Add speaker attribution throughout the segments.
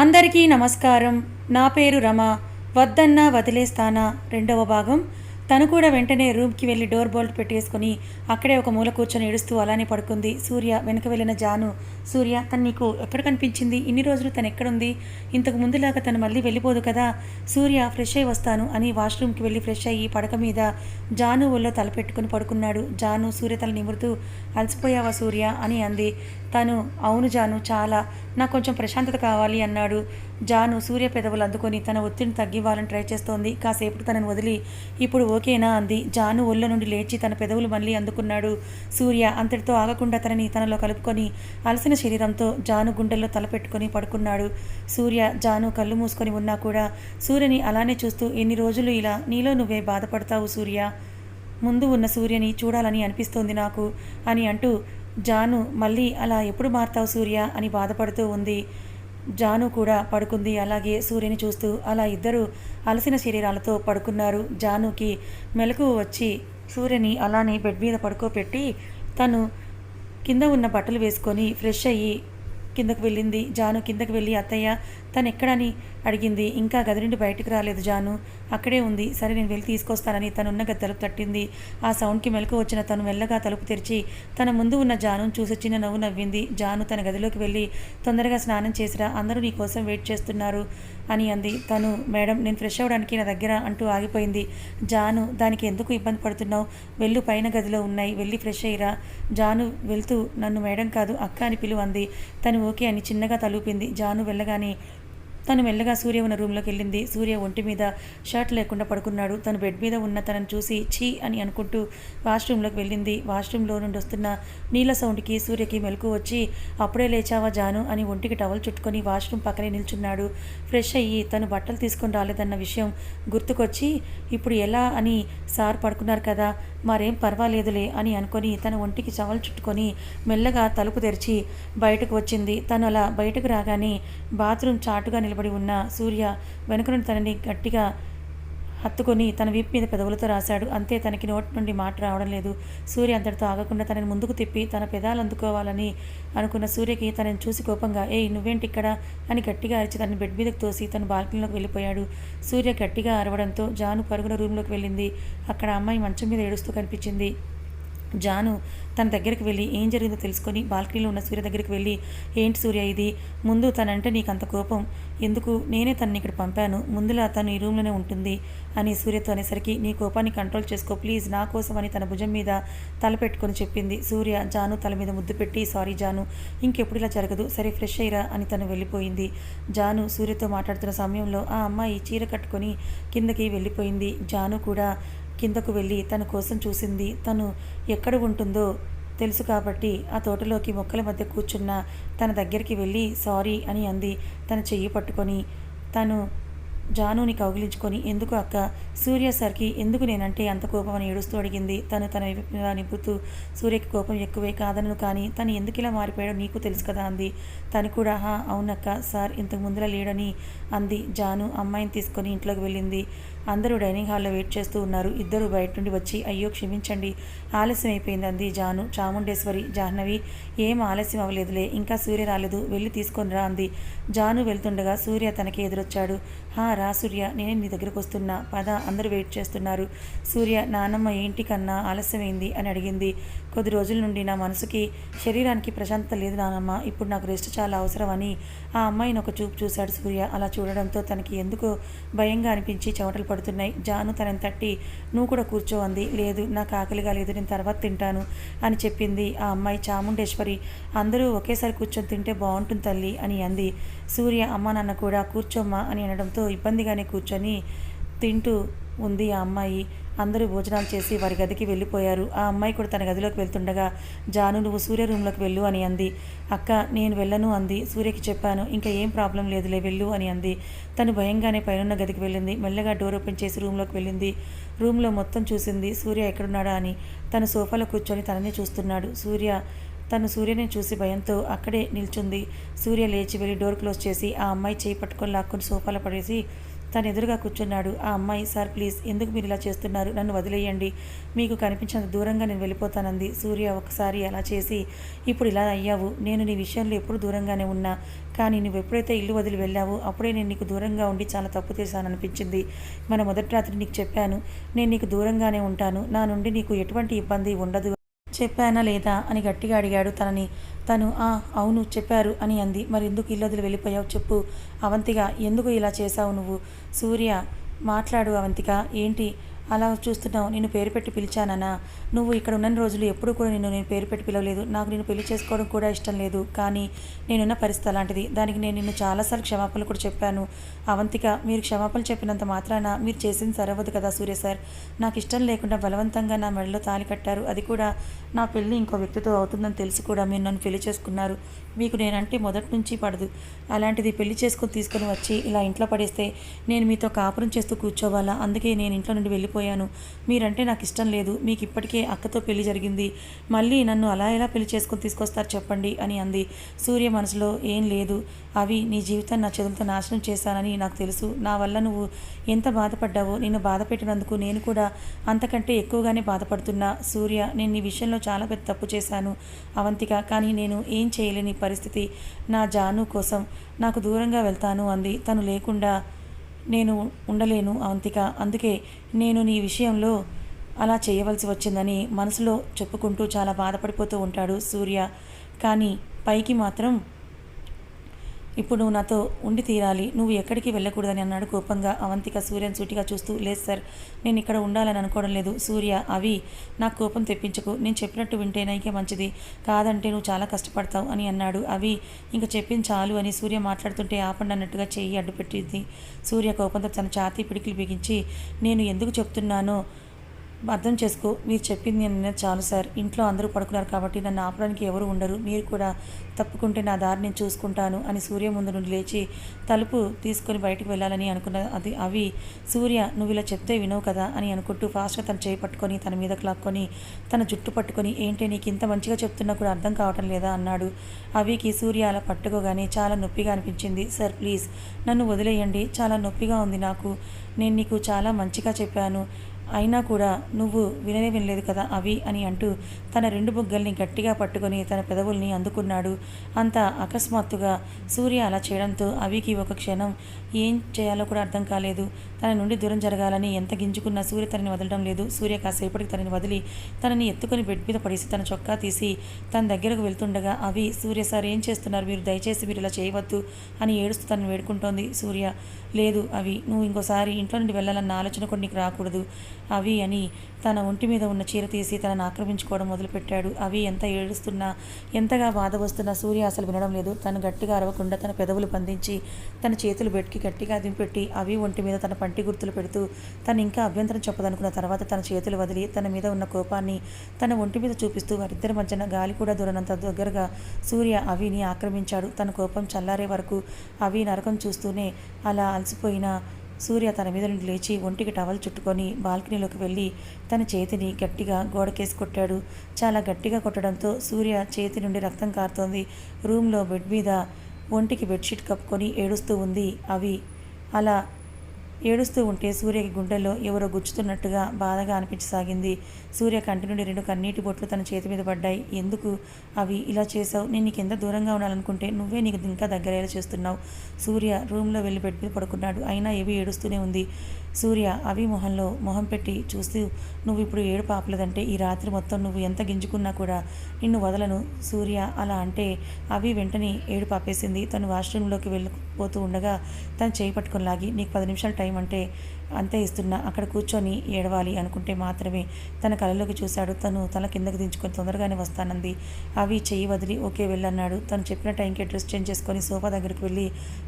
Speaker 1: అందరికీ నమస్కారం. నా పేరు రమ. వద్దన్నా వదిలేస్తానా రెండవ భాగం. తను కూడా వెంటనే రూమ్కి వెళ్ళి డోర్ బోల్ట్ పెట్టేసుకుని అక్కడే ఒక మూల కూర్చొని ఏడుస్తూ అలానే పడుకుంది. సూర్య వెనక వెళ్ళిన జాను, సూర్య తను నీకు ఎక్కడ కనిపించింది? ఇన్ని రోజులు తను ఎక్కడుంది? ఇంతకు ముందులాగా తను మళ్ళీ వెళ్ళిపోదు కదా? సూర్య ఫ్రెష్ అయి వస్తాను అని వాష్రూమ్కి వెళ్ళి ఫ్రెష్ అయ్యి పడక మీద జాను ఒళ్ళో తల పెట్టుకుని పడుకున్నాడు. జాను సూర్య తల నిమురుతూ, అలసిపోయావా సూర్య అని అంది. తను అవును జాను, చాలా, నాకు కొంచెం ప్రశాంతత కావాలి అన్నాడు. జాను సూర్య పెదవులు అందుకొని తన ఒత్తిడిని తగ్గివ్వాలని ట్రై చేస్తోంది. కాసేపు తనను వదిలి ఇప్పుడు ఓకేనా అంది. జాను ఒళ్ళో నుండి లేచి తన పెదవులు మళ్ళీ అందుకున్నాడు. సూర్య అంతటితో ఆగకుండా తనని తనలో కలుపుకొని అలసిన శరీరంతో జాను గుండెల్లో తలపెట్టుకొని పడుకున్నాడు. సూర్య జాను కళ్ళు మూసుకొని ఉన్నా కూడా సూర్యని అలానే చూస్తూ, ఎన్ని రోజులు ఇలా నీలో నువ్వే బాధపడతావు సూర్య, ముందు ఉన్న సూర్యని చూడాలని అనిపిస్తోంది నాకు అని అంటూ, జాను మళ్ళీ అలా ఎప్పుడు మారుతావు సూర్య అని బాధపడుతూ ఉంది. జాను కూడా పడుకుంది అలాగే సూర్యని చూస్తూ. అలా ఇద్దరు అలసిన శరీరాలతో పడుకున్నారు. జానుకి మెలకువ వచ్చి సూర్యని అలానే బెడ్ మీద పడుకోపెట్టి తను కింద ఉన్న బట్టలు వేసుకొని ఫ్రెష్ అయ్యి కిందకు వెళ్ళింది. జాను కిందకు వెళ్ళి, అత్తయ్య తను ఎక్కడని అడిగింది. ఇంకా గది నుండి బయటకు రాలేదు జాను, అక్కడే ఉంది. సరే నేను వెళ్ళి తీసుకొస్తానని తనున్న గది తలుపు తట్టింది. ఆ సౌండ్కి మెలకు వచ్చిన తను మెల్లగా తలుపు తెరిచి తన ముందు ఉన్న జానును చూసి చిన్న నవ్వు నవ్వింది. జాను తన గదిలోకి వెళ్ళి, తొందరగా స్నానం చేసిరా, అందరూ నీ కోసం వెయిట్ చేస్తున్నారు అని అంది. తను, మేడం నేను ఫ్రెష్ అవ్వడానికి నా దగ్గర అంటూ ఆగిపోయింది. జాను, దానికి ఎందుకు ఇబ్బంది పడుతున్నావు? వెళ్ళు, పైన గదిలో ఉన్నాయి, వెళ్ళి ఫ్రెష్ అయ్యిరా. జాను వెళ్తూ, నన్ను మేడం కాదు అక్క అని పిలువు అంది. తను ఓకే అని చిన్నగా తలూపింది. జాను వెళ్ళగానే తను మెల్లగా సూర్య ఉన్న రూమ్లోకి వెళ్ళింది. సూర్య ఒంటి మీద షర్ట్ లేకుండా పడుకున్నాడు. తను బెడ్ మీద ఉన్న తనను చూసి ఛీ అని అనుకుంటూ వాష్రూమ్లోకి వెళ్ళింది. వాష్రూమ్లో నుండి వస్తున్న నీళ్ళ సౌండ్కి సూర్యకి మెలకు వచ్చి, అప్పుడే లేచావా జాను అని ఒంటికి టవల్ చుట్టుకొని వాష్రూమ్ పక్కనే నిల్చున్నాడు. ఫ్రెష్ అయ్యి తను బట్టలు తీసుకొని రాలేదన్న విషయం గుర్తుకొచ్చి, ఇప్పుడు ఎలా అని సార్ పడుకున్నారు కదా, మరేం పర్వాలేదులే అని అనుకొని తన ఒంటికి టవల్ చుట్టుకొని మెల్లగా తలుపు తెరిచి బయటకు వచ్చింది. తను అలా బయటకు రాగానే బాత్రూమ్ చాటుగా నిలబడి ఉన్న సూర్య వెనుక నుండి తనని గట్టిగా హత్తుకొని తన వీపు మీద పెదవులతో రాశాడు. అంతే, తనకి నోటి నుండి మాట రావడం లేదు. సూర్య అంతటితో ఆగకుండా తనని ముందుకు తిప్పి తన పెదాలు అందుకోవాలని అనుకున్న సూర్యకి తనని చూసి కోపంగా, ఏయ్ నువ్వేంటి ఇక్కడ అని గట్టిగా అరిచి తనని బెడ్ మీదకి తోసి తను బాల్కనీలోకి వెళ్ళిపోయాడు. సూర్య గట్టిగా అరవడంతో జాను పరుగున రూమ్లోకి వెళ్ళింది. అక్కడ అమ్మాయి మంచం మీద ఏడుస్తూ కనిపించింది. జాను తన దగ్గరికి వెళ్ళి ఏం జరిగిందో తెలుసుకొని బాల్కనీలో ఉన్న సూర్య దగ్గరికి వెళ్ళి, ఏంటి సూర్య ఇది, ముందు తనంటే నీకు అంత కోపం ఎందుకు? నేనే తనని ఇక్కడ పంపాను, ముందులా తను ఈ రూమ్లోనే ఉంటుంది అని సూర్యతో అనేసరికి, నీ కోపాన్ని కంట్రోల్ చేసుకో ప్లీజ్, నా కోసం అని తన భుజం మీద తల పెట్టుకొని చెప్పింది. సూర్య జాను తల మీద ముద్దు పెట్టి, సారీ జాను, ఇంకెప్పుడు ఇలా జరగదు, సరే ఫ్రెష్ అయ్యిరా అని తను వెళ్ళిపోయింది. జాను సూర్యతో మాట్లాడుతున్న సమయంలో ఆ అమ్మాయి చీర కట్టుకొని కిందకి వెళ్ళిపోయింది. జాను కూడా కిందకు వెళ్ళి తన కోసం చూసింది. తను ఎక్కడ ఉంటుందో తెలుసు కాబట్టి ఆ తోటలోకి మొక్కల మధ్య కూర్చున్న తన దగ్గరికి వెళ్ళి సారీ అని అంది. తన చెయ్యి పట్టుకొని తను జానుని కౌగిలించుకొని, ఎందుకు అక్క, సూర్య సార్కి ఎందుకు నేనంటే అంత కోపం అని ఏడుస్తూ అడిగింది. తను తన నింపుతూ, సూర్యకి కోపం ఎక్కువే కాదను, కానీ తను ఎందుకు ఇలా మారిపోయాడో నీకు తెలుసు కదా అంది. తను కూడా అవునక్క, సార్ ఇంతకు ముందులా లేడని అంది. జాను అమ్మాయిని తీసుకొని ఇంట్లోకి వెళ్ళింది. అందరూ డైనింగ్ హాల్లో వెయిట్ చేస్తూ ఉన్నారు. ఇద్దరు బయట నుండి వచ్చి, అయ్యో క్షమించండి ఆలస్యం అయిపోయింది అంది జాను. చాముండేశ్వరి, జాహ్నవి ఏం ఆలస్యం అవ్వలేదులే, ఇంకా సూర్య రాలేదు, వెళ్ళి తీసుకొని రా అంది. జాను వెళ్తుండగా సూర్య తనకి ఎదురొచ్చాడు. రా సూర్య, నేనే నీ దగ్గరకు వస్తున్నా, పద అందరూ వెయిట్ చేస్తున్నారు. సూర్య, నానమ్మ ఏంటి కన్నా ఆలస్యమైంది అని అడిగింది. కొద్ది రోజుల నుండి నా మనసుకి శరీరానికి ప్రశాంతత లేదు నానమ్మ, ఇప్పుడు నాకు రెస్ట్ చాలా అవసరం అని ఆ అమ్మాయిని ఒక చూపు చూశాడు సూర్య. అలా చూడడంతో తనకి ఎందుకో భయంగా అనిపించి చెమటలు పడుతున్నాయి. జాను తనని తట్టి, నువ్వు కూడా కూర్చో అంది. లేదు, నాకు ఆకలిగా లేదు, నేను తర్వాత తింటాను అని చెప్పింది ఆ అమ్మాయి. చాముండేశ్వరి, అందరూ ఒకేసారి కూర్చొని తింటే బాగుంటుంది తల్లి అని అంది. సూర్య అమ్మ నాన్న కూడా కూర్చోమ్మా అని అనడంతో ఇబ్బందిగానే కూర్చొని తింటూ ఉంది ఆ అమ్మాయి. అందరూ భోజనాలు చేసి వారి గదికి వెళ్ళిపోయారు. ఆ అమ్మాయి కూడా తన గదిలోకి వెళ్తుండగా, జాను నువ్వు సూర్య రూమ్లోకి వెళ్ళు అని అంది. అక్క నేను వెళ్ళను అంది. సూర్యకి చెప్పాను, ఇంకా ఏం ప్రాబ్లం లేదులే వెళ్ళు అని అంది. తను భయంగానే పైనున్న గదికి వెళ్ళింది. మెల్లగా డోర్ ఓపెన్ చేసి రూమ్లోకి వెళ్ళింది. రూమ్లో మొత్తం చూసింది, సూర్య ఎక్కడున్నాడా అని. తను సోఫాలో కూర్చొని తనని చూస్తున్నాడు. తను సూర్యని చూసి భయంతో అక్కడే నిల్చుంది. సూర్య లేచి వెళ్ళి డోర్ క్లోజ్ చేసి ఆ అమ్మాయి చేయి పట్టుకొని లాక్కొని సోఫాలో పడేసి తను ఎదురుగా కూర్చున్నాడు. ఆ అమ్మాయి, సార్ ప్లీజ్ ఎందుకు మీరు ఇలా చేస్తున్నారు, నన్ను వదిలేయండి, మీకు కనిపించినంత దూరంగా నేను వెళ్ళిపోతానంది. సూర్య ఒకసారి అలా చేసి, ఇప్పుడు ఇలా అయ్యావు, నేను నీ విషయంలో ఎప్పుడు దూరంగానే ఉన్నా, కానీ నువ్వు ఎప్పుడైతే ఇల్లు వదిలి వెళ్ళావో అప్పుడే నేను నీకు దూరంగా ఉండి చాలా తప్పు చేశాననిపించింది. మన మొదటి రాత్రి నీకు చెప్పాను, నేను నీకు దూరంగానే ఉంటాను, నా నుండి నీకు ఎటువంటి ఇబ్బంది ఉండదు చెప్పానా లేదా అని గట్టిగా అడిగాడు తనని. తను అవును చెప్పారు అని అంది. మరి ఎందుకు ఇల్లు వదిలి వెళ్ళిపోయావు చెప్పు అవంతిగా, ఎందుకు ఇలా చేశావు నువ్వు? సూర్య మాట్లాడు అవంతిక, ఏంటి అలా చూస్తున్నావు? నేను పేరు పెట్టి పిలిచానా? నువ్వు ఇక్కడ ఉన్న రోజులు ఎప్పుడు కూడా నేను పేరు పెట్టి పిలవలేదు. నాకు నేను పెళ్లి చేసుకోవడం కూడా ఇష్టం లేదు. కానీ నేనున్న పరిస్థితి అలాంటిది. దానికి నేను నిన్ను చాలాసార్లు క్షమాపణలు కూడా చెప్పాను. అవంతిక, మీరు క్షమాపణలు చెప్పినంత మాత్రాన మీరు చేసింది సరవదు కదా సూర్య సార్. నాకు ఇష్టం లేకుండా బలవంతంగా నా మెడలో తాళి కట్టారు. అది కూడా నా పెళ్ళి ఇంకో వ్యక్తితో అవుతుందని తెలిసి కూడా మీరు నన్ను పెళ్లి చేసుకున్నారు. మీకు నేనంటే మొదటి నుంచి పడదు. అలాంటిది పెళ్లి చేసుకొని తీసుకొని వచ్చి ఇలా ఇంట్లో పడేస్తే నేను మీతో కాపురం చేస్తూ కూర్చోవాలా? అందుకే నేను ఇంట్లో నుండి వెళ్ళిపోయాను. మీరంటే నాకు ఇష్టం లేదు. మీకు ఇప్పటికే అక్కతో పెళ్లి జరిగింది. మళ్ళీ నన్ను అలా ఎలా పెళ్లి చేసుకొని తీసుకొస్తారు చెప్పండి అని అంది. సూర్య మనసులో ఏం లేదు. అవి నీ జీవితాన్ని నా చేతులతో నాశనం చేశానని నాకు తెలుసు. నా వల్ల నువ్వు ఎంత బాధపడ్డావో, నిన్ను బాధ పెట్టినందుకు నేను కూడా అంతకంటే ఎక్కువగానే బాధపడుతున్నా. సూర్య, నేను నీ విషయంలో చాలా పెద్ద తప్పు చేశాను అవంతిక. కానీ నేను ఏం చేయలేని పరిస్థితి. నా జాను కోసం నాకు దూరంగా వెళ్తాను అంది. తను లేకుండా నేను ఉండలేను అవంతిక. అందుకే నేను నీ విషయంలో అలా చేయవలసి వచ్చిందని మనసులో చెప్పుకుంటూ చాలా బాధపడిపోతూ ఉంటాడు సూర్య. కానీ పైకి మాత్రం ఇప్పుడు నువ్వు నాతో ఉండి తీరాలి, నువ్వు ఎక్కడికి వెళ్ళకూడదని అన్నాడు కోపంగా. అవంతిక సూర్యని సూటిగా చూస్తూ, లేదు సార్, నేను ఇక్కడ ఉండాలని అనుకోవడం లేదు. సూర్య, అవి నాకు కోపం తెప్పించకు. నేను చెప్పినట్టు వింటేనైకే మంచిది, కాదంటే నువ్వు చాలా కష్టపడతావు అని అన్నాడు. అవి ఇంకా చెప్పింది చాలు అని సూర్య మాట్లాడుతుంటే ఆపండి అన్నట్టుగా చెయ్యి అడ్డుపెట్టింది. సూర్య కోపంతో తన ఛాతీ పిడికిలు బిగించి, నేను ఎందుకు చెప్తున్నానో అర్థం చేసుకో. మీరు చెప్పింది నేను చాలు సార్. ఇంట్లో అందరూ పడుకున్నారు కాబట్టి నన్ను ఆపడానికి ఎవరు ఉండరు. మీరు కూడా తప్పుకుంటే నా దారి నేను చూసుకుంటాను అని సూర్య ముందు నుండి లేచి తలుపు తీసుకొని బయటకు వెళ్ళాలని అనుకున్న అవి సూర్య, నువ్వు ఇలా చెప్తే వినవు కదా అని అనుకుంటూ ఫాస్ట్గా తను చేయి పట్టుకొని తన మీద లాక్కొని తన జుట్టు పట్టుకొని, ఏంటి నీకు ఇంత మంచిగా చెప్తున్నా కూడా అర్థం కావటం లేదా అన్నాడు. అవికి సూర్య అలా పట్టుకోగానే చాలా నొప్పిగా అనిపించింది. సార్ ప్లీజ్ నన్ను వదిలేయండి, చాలా నొప్పిగా ఉంది నాకు. నేను నీకు చాలా మంచిగా చెప్పాను, అయినా కూడా నువ్వు వినలేదు కదా అవి అని అంటూ తన రెండు బుగ్గల్ని గట్టిగా పట్టుకొని తన పెదవుల్ని అందుకున్నాడు. అంత అకస్మాత్తుగా సూర్య అలా చేయడంతో అవికి ఒక క్షణం ఏం చేయాలో కూడా అర్థం కాలేదు. తన నుండి దూరం జరగాలని ఎంత గింజుకున్నా సూర్య తనని వదలడం లేదు. సూర్య కాసేపటికి తనని వదిలి తనని ఎత్తుకొని బెడ్ మీద పడేసి తన చొక్కా తీసి తన దగ్గరకు వెళ్తుండగా అవి, సూర్య సార్ ఏం చేస్తున్నారు మీరు, దయచేసి మీరు ఇలా చేయవద్దు అని ఏడుస్తూ తనని వేడుకుంటోంది. సూర్య, లేదు అవి, నువ్వు ఇంకోసారి ఇంట్లో నుండి వెళ్ళాలన్న ఆలోచన కూడా నీకు రాకూడదు అవి అని తన ఒంటి మీద ఉన్న చీర తీసి తనను ఆక్రమించుకోవడం మొదలుపెట్టాడు. అవి ఎంత ఏడుస్తున్నా ఎంతగా బాధ వస్తున్నా సూర్య అసలు వినడం లేదు. తను గట్టిగా అరవకుండా తన పెదవులు బంధించి తన చేతులు బెడ్కి గట్టిగా దింపెట్టి అవి ఒంటి మీద తన పంటి గుర్తులు పెడుతూ తను ఇంకా అభ్యంతరం చెప్పదనుకున్న తర్వాత తన చేతులు వదిలి తన మీద ఉన్న కోపాన్ని తన ఒంటి మీద చూపిస్తూ వారిద్దరి మధ్యన గాలి కూడా దూరనంత దగ్గరగా సూర్య అవిని ఆక్రమించాడు. తన కోపం చల్లారే వరకు అవి నరకం చూస్తూనే అలా అలసిపోయిన సూర్య తన మీద నుండి లేచి ఒంటికి టవల్ చుట్టుకొని బాల్కనీలోకి వెళ్ళి తన చేతిని గట్టిగా గోడకేసి కొట్టాడు. చాలా గట్టిగా కొట్టడంతో సూర్య చేతి నుండి రక్తం కారుతోంది. రూమ్లో బెడ్ మీద ఒంటికి బెడ్షీట్ కప్పుకొని ఏడుస్తూ ఉంది అవి. అలా ఏడుస్తూ ఉంటే సూర్యకి గుండెల్లో ఎవరో గుచ్చుతున్నట్టుగా బాధగా అనిపించసాగింది. సూర్య కంటి నుండి 2 కన్నీటి బొట్లు తన చేతి మీద పడ్డాయి. ఎందుకు అవి ఇలా చేసావు? నేను నీకు ఎంత దూరంగా ఉండాలనుకుంటే నువ్వే నీకు ఇంకా దగ్గరయ్యేలా చేస్తున్నావు. సూర్య రూమ్లో వెళ్ళి బెడ్ మీద పడుకున్నాడు. అయినా ఏవి ఏడుస్తూనే ఉంది. సూర్య అవి మొహంలో మొహం పెట్టి చూస్తూ, నువ్వు ఇప్పుడు ఏడుపు ఆపలేదంటే ఈ రాత్రి మొత్తం నువ్వు ఎంత గింజుకున్నా కూడా నిన్ను వదలను సూర్య అలా అంటే అవి వెంటనే ఏడుపు ఆపేసింది. తను వాష్రూమ్లోకి వెళ్ళిపోతూ ఉండగా తను చేయి పట్టుకొని లాగి, నీకు 10 నిమిషాలు టైం అంటే అంతే ఇస్తున్నా, అక్కడ కూర్చొని ఏడవాలి అనుకుంటే మాత్రమే తన కళ్ళలోకి చూశాడు. తను తల కిందకి దించుకొని తొందరగానే వస్తానంది. అవి చెయ్యి వదిలి ఓకే వెళ్ళన్నాడు. తను చెప్పిన టైంకి డ్రెస్ చేంజ్ చేసుకొని సోఫా దగ్గరికి వెళ్ళి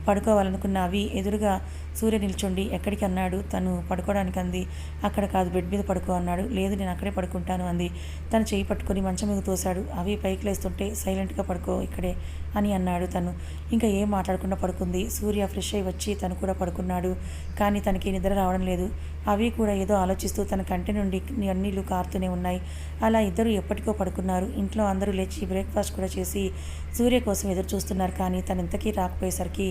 Speaker 1: పడుకోవాలనుకున్న అవి ఎదురుగా సూర్య నిల్చుండి ఎక్కడికి అన్నాడు. తను పడుకోవడానికి అంది. అక్కడ కాదు బెడ్ మీద పడుకో అన్నాడు. లేదు నేను అక్కడే పడుకుంటాను అంది. తను చేయి పట్టుకొని మంచం మీద తోశాడు. అవి పైకి లేస్తుంటే సైలెంట్గా పడుకో ఇక్కడే అని అన్నాడు. తను ఇంకా ఏం మాట్లాడకుండా పడుకుంది. సూర్య ఫ్రెష్ అయి వచ్చి తను కూడా పడుకున్నాడు. కానీ తనకి నిద్ర రావడం లేదు. అవి కూడా ఏదో ఆలోచిస్తూ తన కంటి నుండి నీళ్లు కారుతూనే ఉన్నాయి. అలా ఇద్దరు ఎప్పటికో పడుకున్నారు. ఇంట్లో అందరూ లేచి బ్రేక్ఫాస్ట్ కూడా చేసి సూర్య కోసం ఎదురు చూస్తున్నారు. కానీ తను ఇంతకీ రాకపోయేసరికి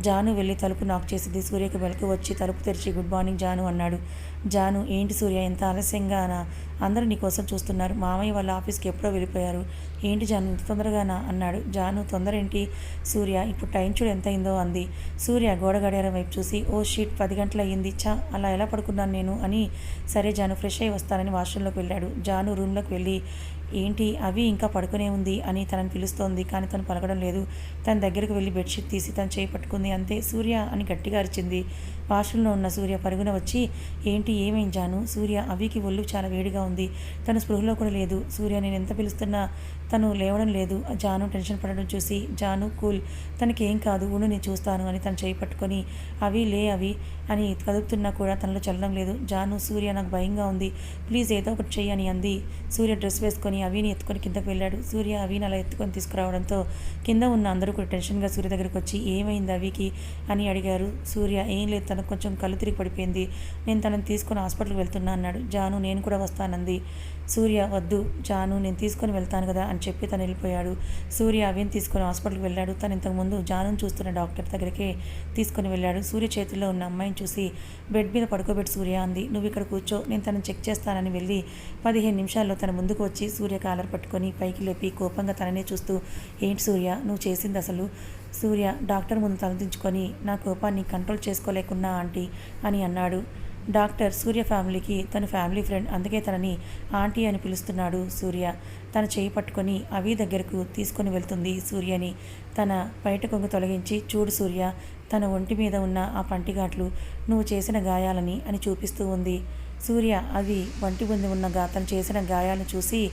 Speaker 1: జాను వెళ్ళి తలుపు నాక్ చేసింది. సూర్యకి మెలకు వచ్చి తలుపు తెరిచి గుడ్ మార్నింగ్ జాను అన్నాడు. జాను ఏంటి సూర్య ఎంత ఆలస్యంగానా? అందరూ నీకోసం చూస్తున్నారు. మామయ్య వాళ్ళ ఆఫీస్కి ఎప్పుడో వెళ్ళిపోయారు. ఏంటి జాను ఇంత తొందరగానా అన్నాడు. జాను తొందర ఏంటి సూర్య, ఇప్పుడు టైం చూడు ఎంత అయిందో అంది. సూర్య గోడ గడియారం వైపు చూసి ఓ షీట్ 10 గంటలు అయ్యింది. అలా ఎలా పడుకున్నాను నేను అని. సరే జాను ఫ్రెష్ అయ్యి వస్తానని వాష్రూమ్లోకి వెళ్ళాడు. జాను రూమ్లోకి వెళ్ళి ఏంటి అవి ఇంకా పడుకునే ఉంది అని తనని పిలుస్తోంది. కానీ తను పలకడం లేదు. తన దగ్గరకు వెళ్ళి బెడ్షీట్ తీసి తను చేయి పట్టుకుంది. అంతే. సూర్య అని గట్టిగా అరిచింది. వాష్రూమ్లో ఉన్న సూర్య పరుగున వచ్చి ఏంటి ఏమైంది జాను? సూర్య అవికి ఒళ్ళు చాలా వేడిగా ఉంది. తను స్పృహలో కూడా లేదు. సూర్య నేను ఎంత పిలుస్తున్నా తను లేవడం లేదు. జాను టెన్షన్ పడడం చూసి జాను కూల్, తనకేం కాదు ఉండు నేను చూస్తాను అని తను చేయి పట్టుకొని అవి అని కదుపుతున్నా కూడా తనలో చల్లడం లేదు. జాను సూర్య నాకు భయంగా ఉంది, ప్లీజ్ ఏదో ఒకటి చెయ్యి అని అంది. సూర్య డ్రెస్ వేసుకొని అవిని ఎత్తుకొని కిందకు వెళ్ళాడు. సూర్య అవిని అలా ఎత్తుకొని తీసుకురావడంతో కింద ఉన్న అందరూ కూడా టెన్షన్గా సూర్య దగ్గరికి వచ్చి ఏమైంది అవికి అని అడిగారు. సూర్య ఏం లేదు, తనకు కొంచెం కళ్ళు తిరిగి పడిపోయింది, నేను తనని తీసుకొని హాస్పిటల్కి వెళ్తున్నా అన్నాడు. జాను నేను కూడా వస్తానంది. సూర్య వద్దు జాను నేను తీసుకొని వెళ్తాను కదా అని చెప్పి తను వెళ్ళిపోయాడు. సూర్య అవిని తీసుకొని హాస్పిటల్కి వెళ్ళాడు. తను ఇంతకుముందు జానుని చూస్తున్న డాక్టర్ దగ్గరికి తీసుకొని వెళ్ళాడు. సూర్య చేతుల్లో ఉన్న అమ్మాయిని చూసి బెడ్ మీద పడుకోబెట్టి సూర్య అంది. నువ్వు ఇక్కడ కూర్చో, నేను తనని చెక్ చేస్తానని వెళ్ళి 15 నిమిషాల్లో తన ముందుకు వచ్చి సూర్య కాలర్ పట్టుకొని పైకి లేపి కోపంగా తననే చూస్తూ ఏంటి సూర్య నువ్వు చేసింది అసలు? సూర్య డాక్టర్ ముందు తలదించుకొని నా కోపాన్ని కంట్రోల్ చేసుకోలేకున్నా ఆంటీ అని అన్నాడు. డాక్టర్ సూర్య ఫ్యామిలీకి తన ఫ్యామిలీ ఫ్రెండ్, అందుకే తనని ఆంటీ అని పిలుస్తున్నాడు. సూర్య తన చేయి పట్టుకొని అవి దగ్గరకు తీసుకొని వెళ్తుంది సూర్యని. తన బయట కొంగు తొలగించి చూడు సూర్య, తన ఒంటి మీద ఉన్న ఆ పంటిఘాట్లు నువ్వు చేసిన గాయాలని అని చూపిస్తూ ఉంది. సూర్య అవి వంటి ముందు ఉన్న తను చేసిన గాయాలను చూసి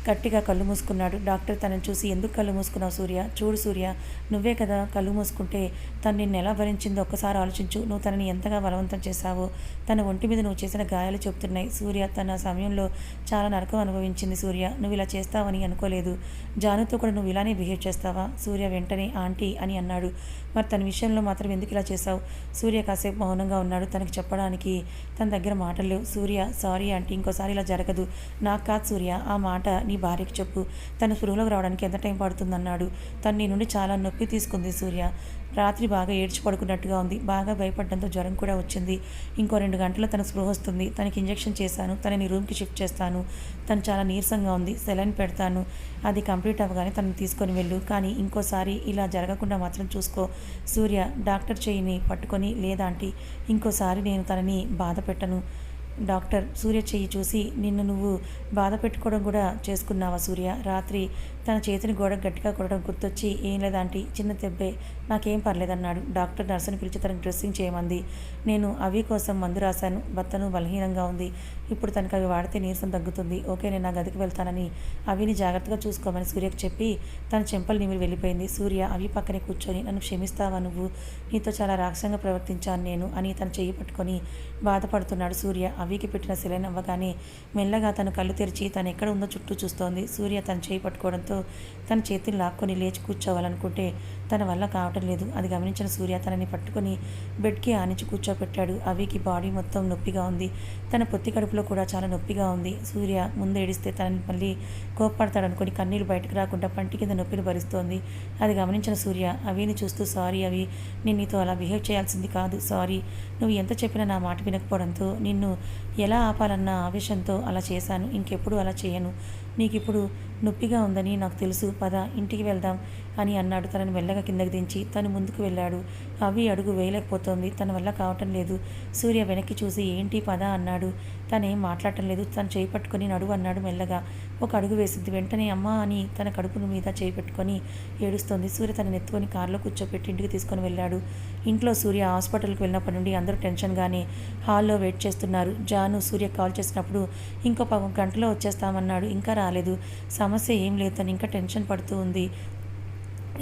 Speaker 1: గట్టిగా కళ్ళు మూసుకున్నాడు. డాక్టర్ తనని చూసి ఎందుకు కళ్ళు మూసుకున్నావు సూర్య? చూడు సూర్య, నువ్వే కదా కళ్ళు మూసుకుంటే తను నిన్ను ఎలా భరించిందో ఒక్కసారి ఆలోచించు. నువ్వు తనని ఎంతగా బలవంతం చేశావో. తన ఒంటి మీద నువ్వు చేసిన గాయాలు చెప్తున్నాయి. సూర్య తన సమయంలో చాలా నరకం అనుభవించింది. సూర్య నువ్వు ఇలా చేస్తావని అనుకోలేదు. జానుతో కూడా నువ్వు ఇలానే బిహేవ్ చేస్తావా? సూర్య వెంటనే ఆంటీ అని అన్నాడు. మరి తన విషయంలో మాత్రం ఎందుకు ఇలా చేశావు? సూర్య కాసేపు మౌనంగా ఉన్నాడు. తనకి చెప్పడానికి తన దగ్గర మాటలు లేవు. సూర్య సారీ ఆంటీ, ఇంకోసారి ఇలా జరగదు. నాకు కాదు సూర్య, ఆ మాట నీ భార్యకి చెప్పు. తన స్పృహలోకి రావడానికి ఎంత టైం పడుతుందన్నాడు. తను నీ నుండి చాలా నొప్పి తీసుకుంది సూర్య. రాత్రి బాగా ఏడ్చి పడుకున్నట్టుగా ఉంది. బాగా భయపడడంతో జ్వరం కూడా వచ్చింది. ఇంకో 2 గంటల్లో తన స్పృహ వస్తుంది. తనకి ఇంజెక్షన్ చేశాను, తనని రూమ్కి షిఫ్ట్ చేస్తాను. తను చాలా నీరసంగా ఉంది, సెలైన్ పెడతాను. అది కంప్లీట్ అవ్వగానే తనని తీసుకొని వెళ్ళు. కానీ ఇంకోసారి ఇలా జరగకుండా మాత్రం చూసుకో. సూర్య డాక్టర్ చేయిని పట్టుకొని లేదాంటీ, ఇంకోసారి నేను తనని బాధ పెట్టను. డాక్టర్ సూర్య చెయ్యి చూసి నిన్ను నువ్వు బాధ పెట్టుకోవడం కూడా చేసుకున్నావా సూర్య? రాత్రి తన చేతిని గోడ గట్టిగా కొట్టడం గుర్తొచ్చి ఏం లేదాంటీ, చిన్న దెబ్బే, నాకేం పర్లేదన్నాడు. డాక్టర్ నర్సుని పిలిచి తనకు డ్రెస్సింగ్ చేయమంది. నేను అవి కోసం మందు రాశాను. భర్తను బలహీనంగా ఉంది. ఇప్పుడు తనకు అవి వాడితే నీరసం తగ్గుతుంది. ఓకే నేను నా గదికి వెళ్తానని అవిని జాగ్రత్తగా చూసుకోమని సూర్యకు చెప్పి తన చెంపలు నిమిరి వెళ్ళిపోయింది. సూర్య అవి పక్కనే కూర్చొని నన్ను క్షమిస్తావా నువ్వు? నీతో చాలా రాక్షసంగా ప్రవర్తించాను నేను అని తన చెయ్యి పట్టుకొని బాధపడుతున్నాడు. సూర్య అవికి పెట్టిన సెలైన్ అవ్వగానే మెల్లగా తను కళ్ళు తెరిచి తను ఎక్కడ ఉందో చుట్టూ చూస్తోంది. సూర్య తన చేయి పట్టుకోవడంతో తన చేతిని లాక్కొని లేచి కూర్చోవాలనుకుంటే తన వల్ల కావటం లేదు. అది గమనించిన సూర్య తనని పట్టుకొని బెడ్కి ఆనించి కూర్చోపెట్టాడు. అవికి బాడీ మొత్తం నొప్పిగా ఉంది. తన పొత్తి కడుపులో కూడా చాలా నొప్పిగా ఉంది. సూర్య ముందు ఏడిస్తే తనని మళ్ళీ కోప్పడతాడనుకొని కన్నీళ్ళు బయటకు రాకుండా పంటి కింద నొప్పిని భరిస్తోంది. అది గమనించిన సూర్య అవిని చూస్తూ సారీ అవి, నేను నీతో అలా బిహేవ్ చేయాల్సింది కాదు, సారీ. నువ్వు ఎంత చెప్పినా నా మాట వినకపోవడంతో నిన్ను ఎలా ఆపాలన్న ఆవేశంతో అలా చేశాను. ఇంకెప్పుడు అలా చేయను. నీకు ఇప్పుడు నొప్పిగా ఉందని నాకు తెలుసు, పద ఇంటికి వెళ్దాం అని అన్నాడు. తనని మెల్లగా కిందకి దించి తను ముందుకు వెళ్ళాడు. అవి అడుగు వేయలేకపోతోంది, తన వల్ల కావటం లేదు. సూర్య వెనక్కి చూసి ఏంటి పద అన్నాడు. తనేం మాట్లాడటం లేదు. తను చేయి పట్టుకొని నడువు అన్నాడు. మెల్లగా ఒక అడుగు వేసింది. వెంటనే అమ్మ అని తన కడుపు మీద చేయి పెట్టుకొని ఏడుస్తోంది. సూర్య తనని ఎత్తుకొని కారులో కూర్చోపెట్టి ఇంటికి తీసుకొని వెళ్ళాడు. ఇంట్లో సూర్య హాస్పిటల్కి వెళ్ళినప్పటి నుండి అందరూ టెన్షన్గానే హాల్లో వెయిట్ చేస్తున్నారు. జాను సూర్య కాల్ చేసినప్పుడు ఇంకో 10 గంటలో వచ్చేస్తామన్నాడు. ఇంకా రాలేదు. సమస్య ఏం లేదు, తను ఇంకా టెన్షన్ పడుతూ ఉంది.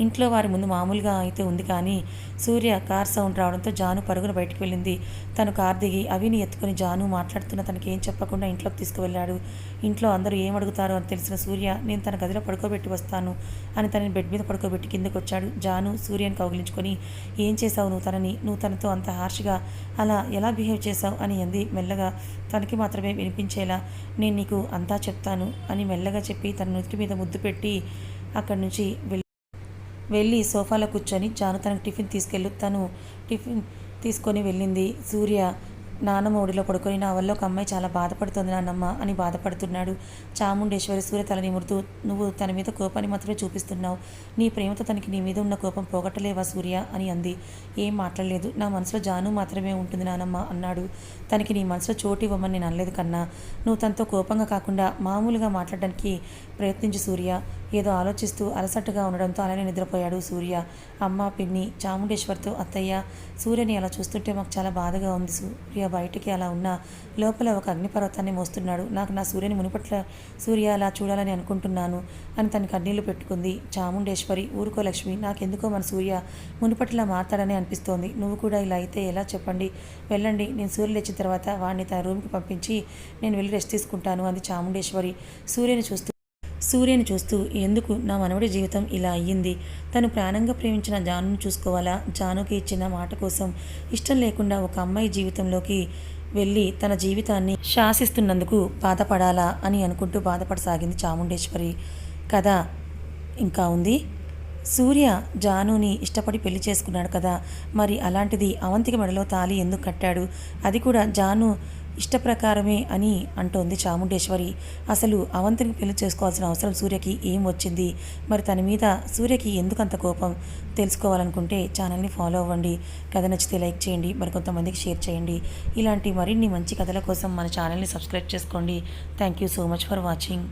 Speaker 1: ఇంట్లో వారి ముందు మామూలుగా అయితే ఉంది, కానీ సూర్య కార్ సౌండ్ రావడంతో జాను పరుగున బయటకు వెళ్ళింది. తను కార్ దిగి అవిని ఎత్తుకొని జాను మాట్లాడుతున్న తనకి ఏం చెప్పకుండా ఇంట్లోకి తీసుకువెళ్ళాడు. ఇంట్లో అందరూ ఏం అడుగుతారో అని తెలిసిన సూర్య నేను తన గదిలో పడుకోబెట్టి వస్తాను అని తనని బెడ్ మీద పడుకోబెట్టి కిందకు వచ్చాడు. జాను సూర్యని కౌగిలించుకొని ఏం చేశావు నువ్వు తనతో అంత హార్ష్గా అలా ఎలా బిహేవ్ చేశావు అని అంది మెల్లగా. తనకి మాత్రమే వినిపించేలా నేను నీకు అంతా చెప్తాను అని మెల్లగా చెప్పి తన నుదుటి మీద ముద్దు పెట్టి అక్కడి నుంచి వెళ్ళి సోఫాలో కూర్చొని జాను తనకు టిఫిన్ తీసుకొని వెళ్ళింది. సూర్య నానమ్మ ఒడిలో పడుకొని నా వల్ల ఒక అమ్మాయి చాలా బాధపడుతుంది నాన్నమ్మ అని బాధపడుతున్నాడు. చాముండేశ్వరి సూర్య తల నిమురుతూ, నువ్వు తన మీద కోపాన్ని మాత్రమే చూపిస్తున్నావు. నీ ప్రేమతో తనకి నీ మీద ఉన్న కోపం పోగొట్టలేవా సూర్య అని అంది. ఏం మాట్లాడలేదు. నా మనసులో జాను మాత్రమే ఉంటుంది నానమ్మ అన్నాడు. తనకి నీ మనసులో చోటు ఇవ్వమని నేను అనలేదు కన్నా. నువ్వు తనతో కోపంగా కాకుండా మామూలుగా మాట్లాడడానికి ప్రయత్నించు సూర్య. ఏదో ఆలోచిస్తూ అలసటగా ఉండడంతో అలానే నిద్రపోయాడు సూర్య. అమ్మ, పిన్ని, చాముండేశ్వర్తో అత్తయ్య, సూర్యని అలా చూస్తుంటే మాకు చాలా బాధగా ఉంది. సూర్య బయటికి అలా ఉన్న లోపల ఒక అగ్నిపర్వతాన్ని మోస్తున్నాడు. నాకు నా సూర్యని మునుపట్ల సూర్య అలా చూడాలని అనుకుంటున్నాను అని తన కన్నీళ్లు పెట్టుకుంది. చాముండేశ్వరి, ఊరుకో లక్ష్మి, నాకెందుకో మన సూర్య మునుపట్లా మారతాడని అనిపిస్తోంది. నువ్వు కూడా ఇలా అయితే ఎలా చెప్పండి. వెళ్ళండి, నేను సూర్య లేచిన తర్వాత వాడిని తన రూమ్కి పంపించి నేను వెళ్ళి రెస్ట్ తీసుకుంటాను అంది చాముండేశ్వరి సూర్యని చూస్తూ ఎందుకు నా మనవడి జీవితం ఇలా అయ్యింది? తను ప్రాణంగా ప్రేమించిన జానును చూసుకోవాలా? జానుకి ఇచ్చిన మాట కోసం ఇష్టం లేకుండా ఒక అమ్మాయి జీవితంలోకి వెళ్ళి తన జీవితాన్ని శాసిస్తున్నందుకు బాధపడాలా అని అనుకుంటూ బాధపడసాగింది చాముండేశ్వరి. కథ ఇంకా ఉంది. సూర్య జానుని ఇష్టపడి పెళ్లి చేసుకున్నాడు కదా, మరి అలాంటిది అవంతికి మెడలో తాళి ఎందుకు కట్టాడు? అది కూడా జాను ఇష్టప్రకారమే అని అంటోంది చాముండేశ్వరి. అసలు అవంతిని పెళ్లి చేసుకోవాల్సిన అవసరం సూర్యకి ఏం వచ్చింది? మరి తన మీద సూర్యకి ఎందుకంత కోపం? తెలుసుకోవాలనుకుంటే ఛానల్ని ఫాలో అవ్వండి. కథ నచ్చితే లైక్ చేయండి, మరికొంతమందికి షేర్ చేయండి. ఇలాంటి మరిన్ని మంచి కథల కోసం మన ఛానల్ని సబ్స్క్రైబ్ చేసుకోండి. Thank you so much for watching.